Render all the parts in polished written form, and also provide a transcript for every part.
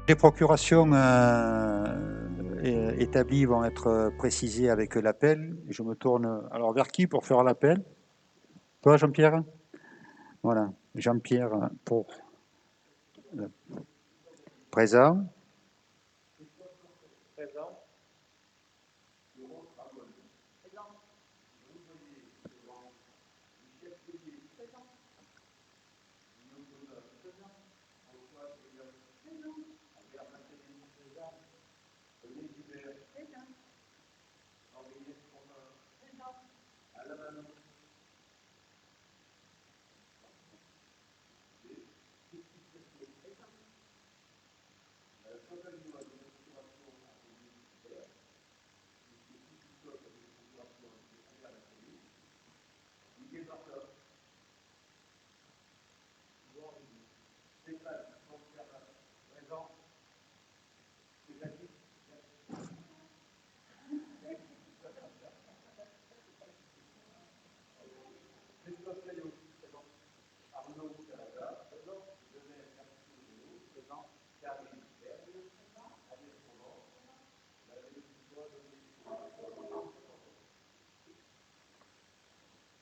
Les procurations établies vont être précisées avec l'appel. Je me tourne alors vers qui pour faire l'appel? Toi, Jean-Pierre? Voilà, Jean-Pierre pour présent.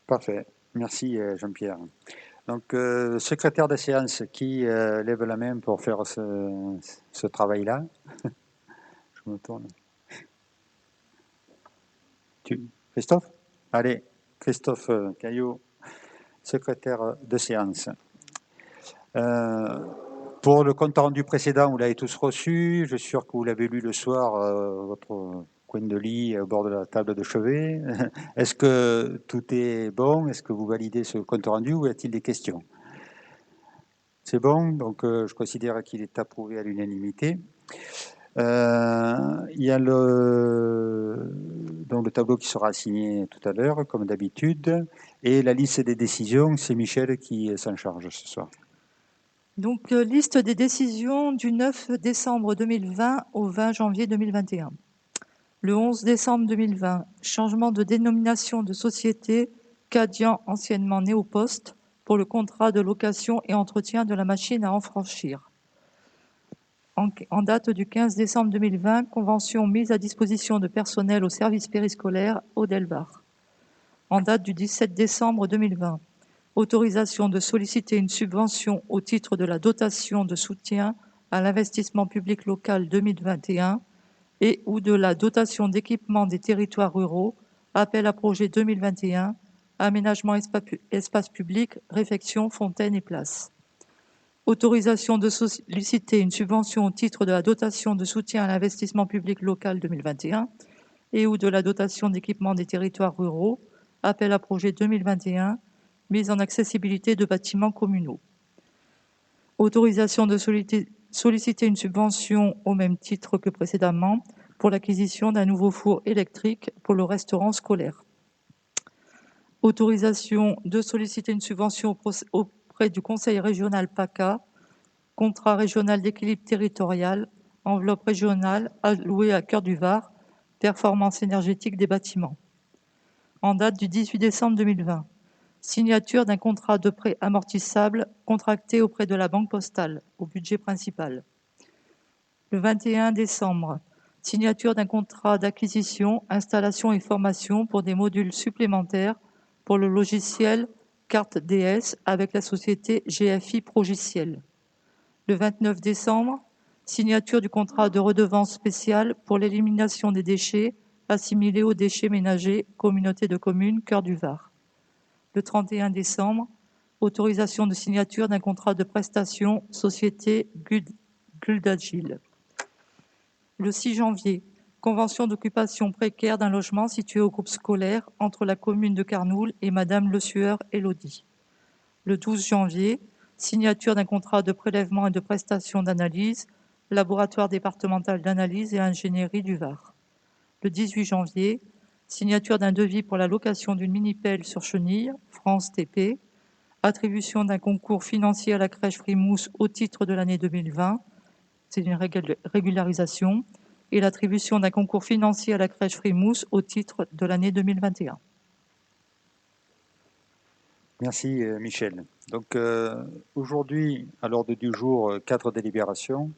Parfait, merci Jean-Pierre. Donc, secrétaire de séance, qui lève la main pour faire ce travail-là? Je me tourne. Christophe? Allez, Christophe Caillot, secrétaire de séance. Pour le compte rendu précédent, vous l'avez tous reçu. Je suis sûr que vous l'avez lu le soir, votre coin de lit au bord de la table de chevet. Est-ce que tout est bon? Est-ce que vous validez ce compte rendu ou y a-t-il des questions? C'est bon, donc je considère qu'il est approuvé à l'unanimité. Il y a donc le tableau qui sera signé tout à l'heure, comme d'habitude. Et la liste des décisions, c'est Michel qui s'en charge ce soir. Donc, liste des décisions du 9 décembre 2020 au 20 janvier 2021. Le 11 décembre 2020, changement de dénomination de société Cadian, anciennement Néopost, pour le contrat de location et entretien de la machine à enfranchir. En date du 15 décembre 2020, convention mise à disposition de personnel au service périscolaire Audelbar. En date du 17 décembre 2020, autorisation de solliciter une subvention au titre de la dotation de soutien à l'investissement public local 2021 et ou de la dotation d'équipement des territoires ruraux, appel à projet 2021, aménagement espace public, réfection, fontaine et place. Autorisation de solliciter une subvention au titre de la dotation de soutien à l'investissement public local 2021 et ou de la dotation d'équipement des territoires ruraux, appel à projet 2021, mise en accessibilité de bâtiments communaux. Autorisation de solliciter une subvention au même titre que précédemment pour l'acquisition d'un nouveau four électrique pour le restaurant scolaire. Autorisation de solliciter une subvention auprès du Conseil régional PACA, contrat régional d'équilibre territorial, enveloppe régionale allouée à Cœur du Var, performance énergétique des bâtiments. En date du 18 décembre 2020, signature d'un contrat de prêt amortissable contracté auprès de la Banque postale au budget principal. Le 21 décembre, signature d'un contrat d'acquisition, installation et formation pour des modules supplémentaires pour le logiciel Carte DS avec la société GFI Progiciel. Le 29 décembre, signature du contrat de redevance spéciale pour l'élimination des déchets assimilés aux déchets ménagers, communauté de communes Cœur du Var. Le 31 décembre, autorisation de signature d'un contrat de prestation société Guldagil. Le 6 janvier, convention d'occupation précaire d'un logement situé au groupe scolaire entre la commune de Carnoules et Madame Le Sueur Élodie. Le 12 janvier, signature d'un contrat de prélèvement et de prestation d'analyse, laboratoire départemental d'analyse et ingénierie du Var. Le 18 janvier, signature d'un devis pour la location d'une mini-pelle sur chenille, France TP, attribution d'un concours financier à la crèche Frimousse au titre de l'année 2020, c'est une régularisation, et l'attribution d'un concours financier à la crèche Frimousse au titre de l'année 2021. Merci Michel. Donc aujourd'hui, à l'ordre du jour, 4 délibérations.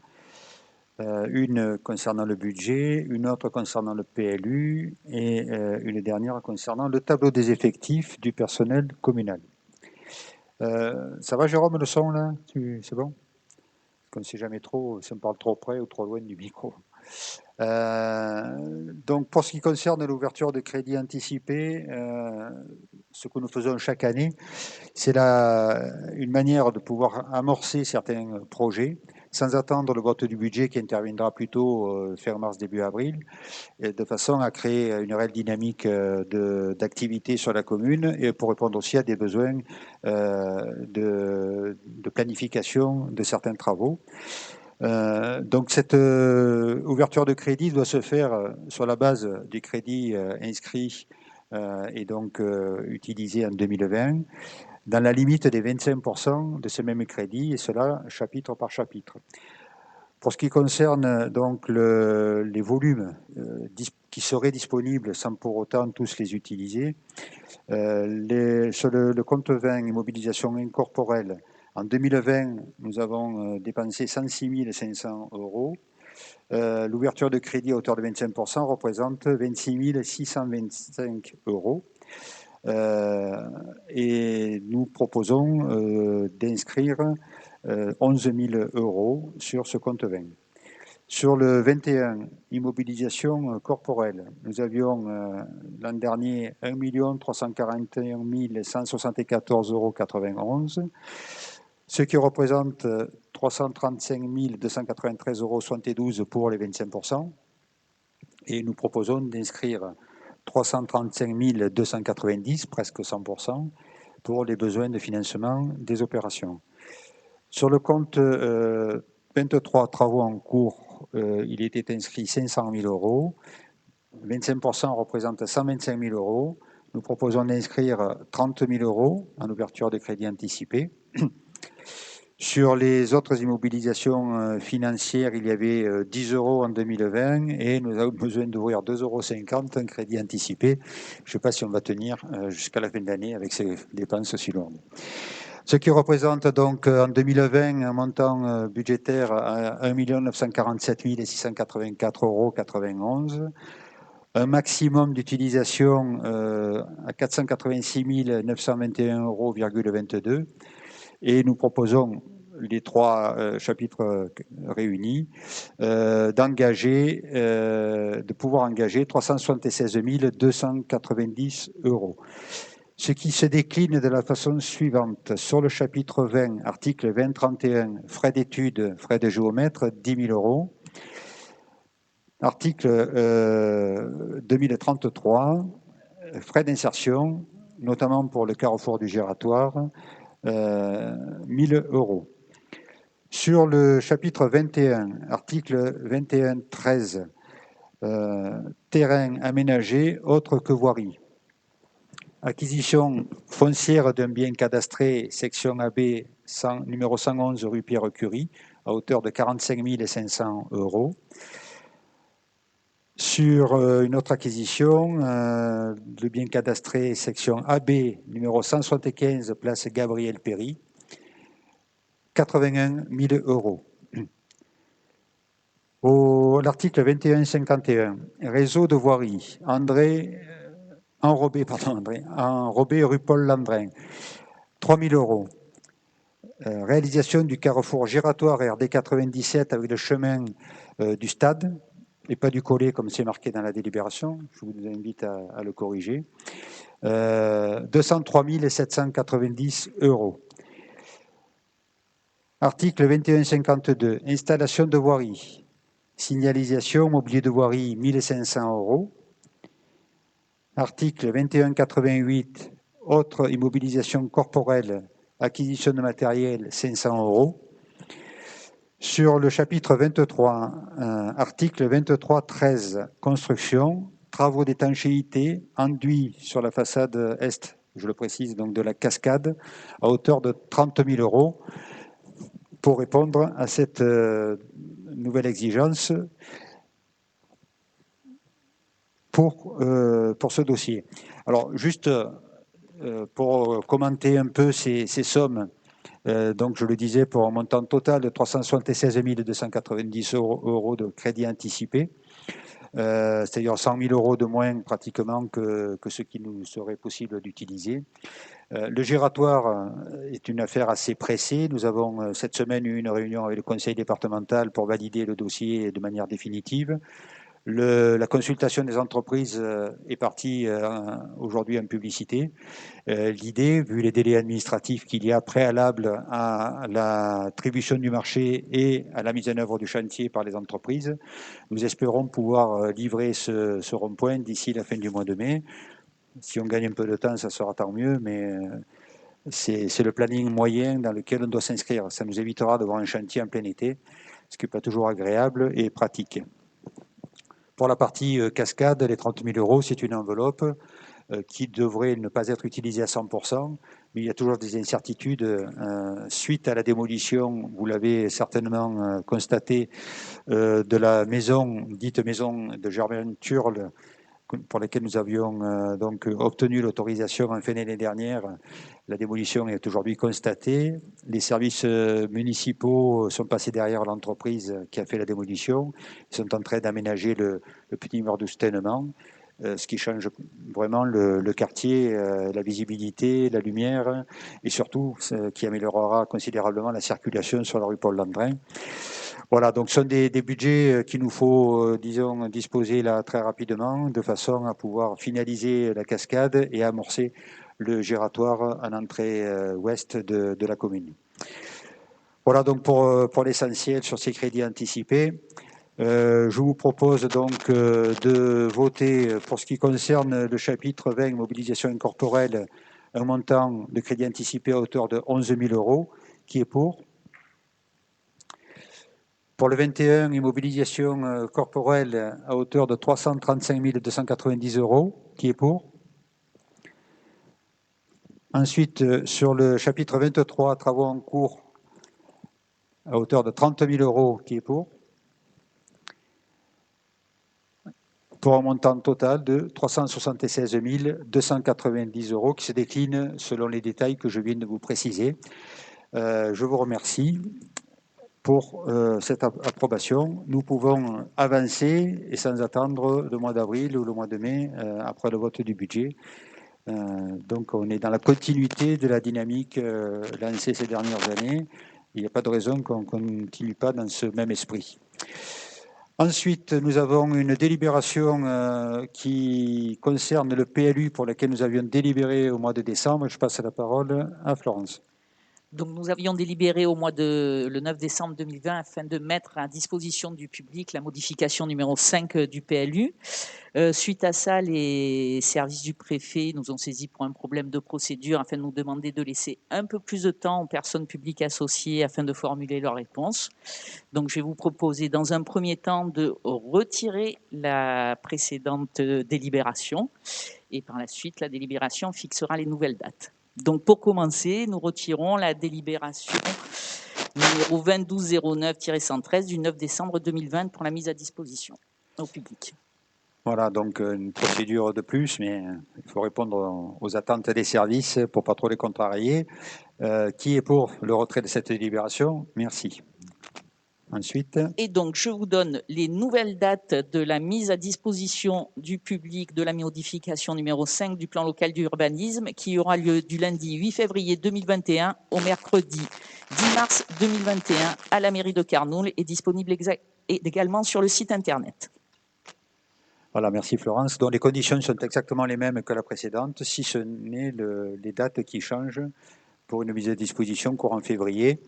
Une concernant le budget, une autre concernant le PLU et une dernière concernant le tableau des effectifs du personnel communal. Ça va Jérôme, le son là? C'est bon? On ne sait jamais trop si on parle trop près ou trop loin du micro. Donc pour ce qui concerne l'ouverture de crédit anticipé, ce que nous faisons chaque année, c'est une manière de pouvoir amorcer certains projets sans attendre le vote du budget qui interviendra plutôt fin mars, début avril, et de façon à créer une réelle dynamique d'activité sur la commune et pour répondre aussi à des besoins de planification de certains travaux. Donc cette ouverture de crédit doit se faire sur la base du crédit inscrit et donc utilisé en 2020, dans la limite des 25% de ce même crédit, et cela chapitre par chapitre. Pour ce qui concerne donc les volumes qui seraient disponibles sans pour autant tous les utiliser, sur le compte 20 immobilisation incorporelle, en 2020, nous avons dépensé 106 500 euros. L'ouverture de crédit à hauteur de 25% représente 26 625 euros. Et nous proposons d'inscrire 11 000 euros sur ce compte 20. Sur le 21, immobilisation corporelle, nous avions l'an dernier 1 341 174,91 euros, ce qui représente 335 293,72 euros pour les 25%. Et nous proposons d'inscrire 335 290, presque 100%, pour les besoins de financement des opérations. Sur le compte 23 travaux en cours, il était inscrit 500 000 euros. 25% représente 125 000 euros. Nous proposons d'inscrire 30 000 euros en ouverture de crédit anticipé. Sur les autres immobilisations financières, il y avait 10 euros en 2020 et nous avons besoin d'ouvrir 2,50 euros en crédit anticipé. Je ne sais pas si on va tenir jusqu'à la fin de l'année avec ces dépenses aussi lourdes. Ce qui représente donc en 2020 un montant budgétaire à 1 947 684,91 euros. Un maximum d'utilisation à 486 921,22 euros. Et nous proposons, les trois chapitres réunis, de pouvoir engager 376 290 euros. Ce qui se décline de la façon suivante. Sur le chapitre 20, article 2031, frais d'études, frais de géomètre, 10 000 euros. Article 2033, frais d'insertion, notamment pour le carrefour du Gératoire, 1 000 euros. Sur le chapitre 21, article 21.13, terrain aménagé autre que voirie. Acquisition foncière d'un bien cadastré, section AB, numéro 111 rue Pierre-Curie, à hauteur de 45 500 €. Sur une autre acquisition, le bien cadastré, section AB, numéro 175, place Gabriel Péry, 81 000 €. L'article 2151, réseau de voirie, enrobé rue Paul Landrin, 3 000 €. Réalisation du carrefour giratoire RD 97 avec le chemin du stade, et pas du collet comme c'est marqué dans la délibération. Je vous invite à le corriger. 203 790 €. Article 2152, installation de voirie. Signalisation, mobilier de voirie, 1 500 €. Article 2188, autre immobilisation corporelle, acquisition de matériel, 500 €. Sur le chapitre 23, article 23.13, construction, travaux d'étanchéité, enduit sur la façade est, je le précise, donc de la cascade, à hauteur de 30 000 € pour répondre à cette nouvelle exigence pour ce dossier. Alors, juste pour commenter un peu ces sommes, donc je le disais, pour un montant total de 376 290 € de crédit anticipé, c'est-à-dire 100 000 € de moins pratiquement que ce qui nous serait possible d'utiliser. Le giratoire est une affaire assez pressée. Nous avons cette semaine eu une réunion avec le conseil départemental pour valider le dossier de manière définitive. La consultation des entreprises est partie aujourd'hui en publicité. L'idée, vu les délais administratifs qu'il y a préalables à l'attribution du marché et à la mise en œuvre du chantier par les entreprises, nous espérons pouvoir livrer ce rond-point d'ici la fin du mois de mai. Si on gagne un peu de temps, ça sera tant mieux, mais c'est le planning moyen dans lequel on doit s'inscrire. Ça nous évitera d'avoir un chantier en plein été, ce qui n'est pas toujours agréable et pratique. Pour la partie cascade, les 30 000 €, c'est une enveloppe qui devrait ne pas être utilisée à 100%, mais il y a toujours des incertitudes suite à la démolition, vous l'avez certainement constaté, de la maison, dite maison de Germain Turle, pour laquelle nous avions donc obtenu l'autorisation en fin d'année dernière. La démolition est aujourd'hui constatée. Les services municipaux sont passés derrière l'entreprise qui a fait la démolition. Ils sont en train d'aménager le petit mur de soutènement, ce qui change vraiment le quartier, la visibilité, la lumière, et surtout qui améliorera considérablement la circulation sur la rue Paul Landrin. Voilà, donc ce sont des budgets qu'il nous faut, disons, disposer là très rapidement, de façon à pouvoir finaliser la cascade et amorcer le giratoire en entrée ouest de la commune. Voilà donc pour l'essentiel sur ces crédits anticipés. Je vous propose donc de voter pour ce qui concerne le chapitre 20, mobilisation incorporelle, un montant de crédit anticipé à hauteur de 11 000 €, qui est pour. Pour le 21, immobilisation corporelle à hauteur de 335 290 €, qui est pour. Ensuite, sur le chapitre 23, travaux en cours, à hauteur de 30 000 €, qui est pour un montant total de 376 290 € qui se décline selon les détails que je viens de vous préciser. Je vous remercie pour cette approbation. Nous pouvons avancer et sans attendre le mois d'avril ou le mois de mai après le vote du budget. Donc on est dans la continuité de la dynamique lancée ces dernières années. Il n'y a pas de raison qu'on ne continue pas dans ce même esprit. Ensuite, nous avons une délibération qui concerne le PLU pour lequel nous avions délibéré au mois de décembre. Je passe la parole à Florence. Donc, nous avions délibéré le 9 décembre 2020 afin de mettre à disposition du public la modification numéro 5 du PLU. Suite à ça, les services du préfet nous ont saisis pour un problème de procédure afin de nous demander de laisser un peu plus de temps aux personnes publiques associées afin de formuler leurs réponses. Donc, je vais vous proposer dans un premier temps de retirer la précédente délibération et par la suite, la délibération fixera les nouvelles dates. Donc, pour commencer, nous retirons la délibération numéro 2209-113 du 9 décembre 2020 pour la mise à disposition au public. Voilà, donc une procédure de plus, mais il faut répondre aux attentes des services pour ne pas trop les contrarier. Qui est pour le retrait de cette délibération? Merci. Ensuite. Et donc, je vous donne les nouvelles dates de la mise à disposition du public de la modification numéro 5 du plan local d'urbanisme qui aura lieu du lundi 8 février 2021 au mercredi 10 mars 2021 à la mairie de Carnoules et disponible également sur le site internet. Voilà, merci Florence. Donc les conditions sont exactement les mêmes que la précédente, si ce n'est les dates qui changent pour une mise à disposition courant février.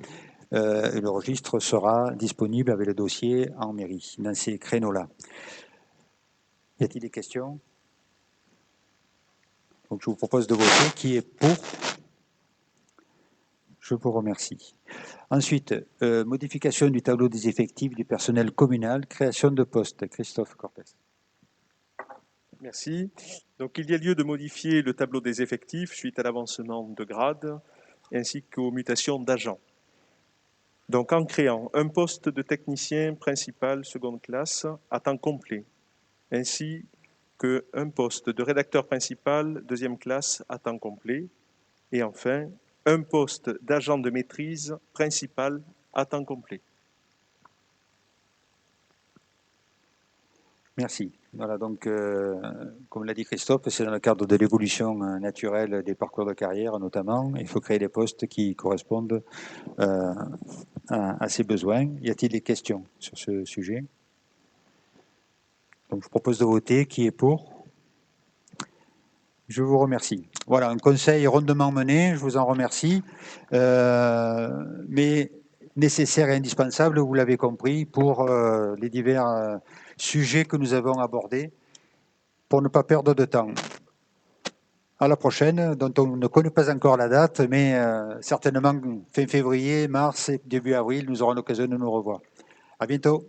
Le registre sera disponible avec le dossier en mairie, dans ces créneaux-là. Y a-t-il des questions? Donc je vous propose de voter. Qui est pour? Je vous remercie. Ensuite, modification du tableau des effectifs du personnel communal, création de postes. Christophe Corpès. Merci. Donc, il y a lieu de modifier le tableau des effectifs suite à l'avancement de grade ainsi qu'aux mutations d'agents. Donc, en créant un poste de technicien principal seconde classe à temps complet, ainsi qu'un poste de rédacteur principal deuxième classe à temps complet, et enfin, un poste d'agent de maîtrise principal à temps complet. Merci. Voilà, donc, comme l'a dit Christophe, c'est dans le cadre de l'évolution naturelle des parcours de carrière, notamment. Il faut créer des postes qui correspondent à ces besoins. Y a-t-il des questions sur ce sujet? Donc, je propose de voter. Qui est pour? Je vous remercie. Voilà, un conseil rondement mené, je vous en remercie, mais nécessaire et indispensable, vous l'avez compris, pour les divers sujets que nous avons abordés, pour ne pas perdre de temps. À la prochaine, dont on ne connaît pas encore la date, mais certainement fin février, mars et début avril, nous aurons l'occasion de nous revoir. À bientôt.